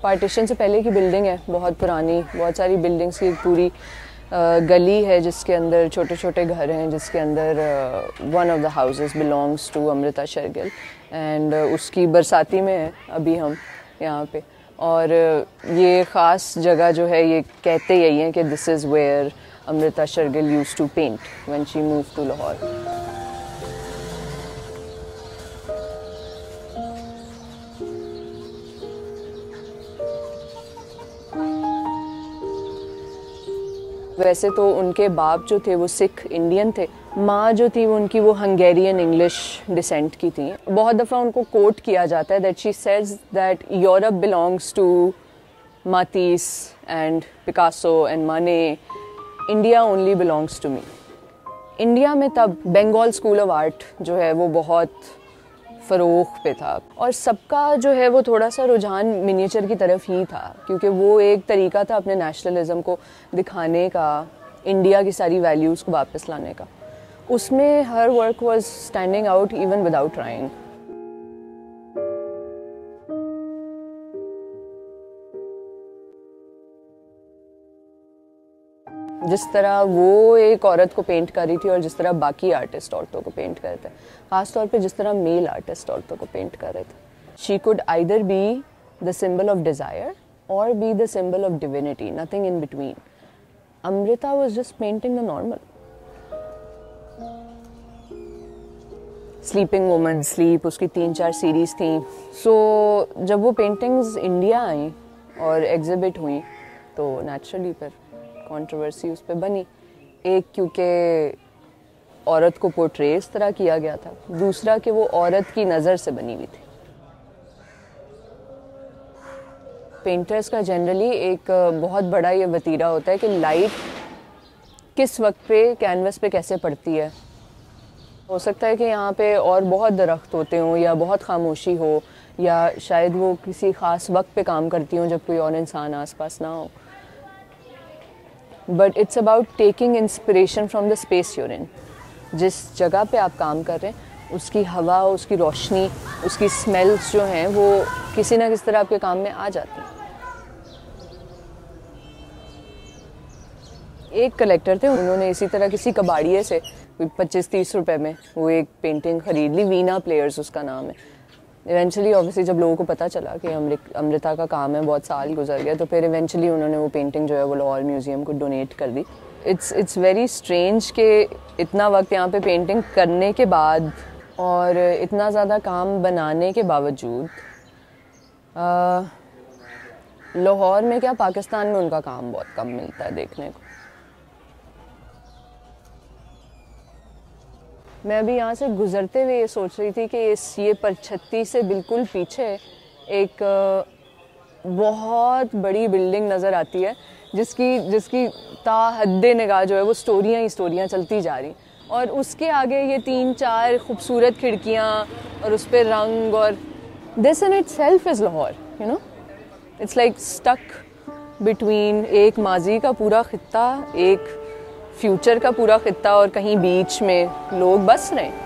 Partition से पहले की बिल्डिंग है, बहुत पुरानी, बहुत सारी बिल्डिंग्स की पूरी गली है जिसके अंदर छोटे छोटे घर हैं, जिसके अंदर one of the houses belongs to Amrita Shergil and उसकी बरसाती में है अभी हम यहाँ पे। और ये ख़ास जगह जो है, ये कहते यही हैं कि this is where Amrita Shergil used to paint when she moved to Lahore. वैसे तो उनके बाप जो थे वो सिख इंडियन थे, माँ जो थी वो उनकी वो हंगेरियन इंग्लिश डिसेंट की थी। बहुत दफ़ा उनको कोट किया जाता है that she says that Europe belongs to Matisse and Picasso and Manet, India only belongs to me. India में तब बंगाल स्कूल ऑफ आर्ट जो है वो बहुत फ़रोग़ पे था और सबका जो है वो थोड़ा सा रुझान मिनिएचर की तरफ ही था, क्योंकि वो एक तरीका था अपने नेशनलिज्म को दिखाने का, इंडिया की सारी वैल्यूज़ को वापस लाने का। उसमें her work was standing out even without trying. जिस तरह वो एक औरत को पेंट कर रही थी और जिस तरह बाकी आर्टिस्ट औरतों को पेंट कर रहे थे, ख़ास तौर पे जिस तरह मेल आर्टिस्ट औरतों को पेंट कर रहे थे, she could either be the symbol of desire or be the symbol of divinity, nothing in between. Amrita was just painting the normal. Sleeping woman, sleep, उसकी 3-4 सीरीज़ थी। सो जब वो पेंटिंग्स इंडिया आई और एग्जिबिट हुई तो नेचुरली फिर controversy उस पर बनी। एक, क्योंकि औरत को पोर्ट्रे इस तरह किया गया था, दूसरा कि वो औरत की नज़र से बनी हुई थी। पेंटर्स का जनरली एक बहुत बड़ा ये वतीरा होता है कि लाइट किस वक्त पे कैनवस पे कैसे पड़ती है। हो सकता है कि यहाँ पे और बहुत दरख्त होते हों या बहुत खामोशी हो, या शायद वो किसी ख़ास वक्त पे काम करती हों जब कोई और इंसान आसपास ना हो। But it's about taking inspiration from the space you're in. जिस जगह पे आप काम कर रहे हैं उसकी हवा, उसकी रोशनी, उसकी स्मेल्स जो हैं वो किसी ना किसी तरह आपके काम में आ जाती हैं। एक कलेक्टर थे, उन्होंने इसी तरह किसी कबाड़िए से 25-30 रुपए में वो एक पेंटिंग ख़रीद ली, वीणा प्लेयर्स उसका नाम है। इवेंचुअली ऑब्वियसली जब लोगों को पता चला कि अमृता का काम है, बहुत साल गुजर गया, तो फिर इवेंचुअली उन्होंने वो पेंटिंग जो है वो लाहौर म्यूज़ियम को डोनेट कर दी। इट्स वेरी स्ट्रेंज कि इतना वक्त यहाँ पे पेंटिंग करने के बाद और इतना ज़्यादा काम बनाने के बावजूद लाहौर में क्या, पाकिस्तान में उनका काम बहुत कम मिलता है देखने को। मैं अभी यहाँ से गुज़रते हुए ये सोच रही थी कि ये परछत्ती से बिल्कुल पीछे एक बहुत बड़ी बिल्डिंग नज़र आती है जिसकी ता हद्दे निगाह जो है वो स्टोरियाँ ही स्टोरियाँ चलती जा रही, और उसके आगे ये 3-4 खूबसूरत खिड़कियाँ और उस पर रंग, और this in itself is Lahore, you know. It's like stuck between एक माजी का पूरा खित्ता, एक फ्यूचर का पूरा खित्ता, और कहीं बीच में लोग बस रहे हैं।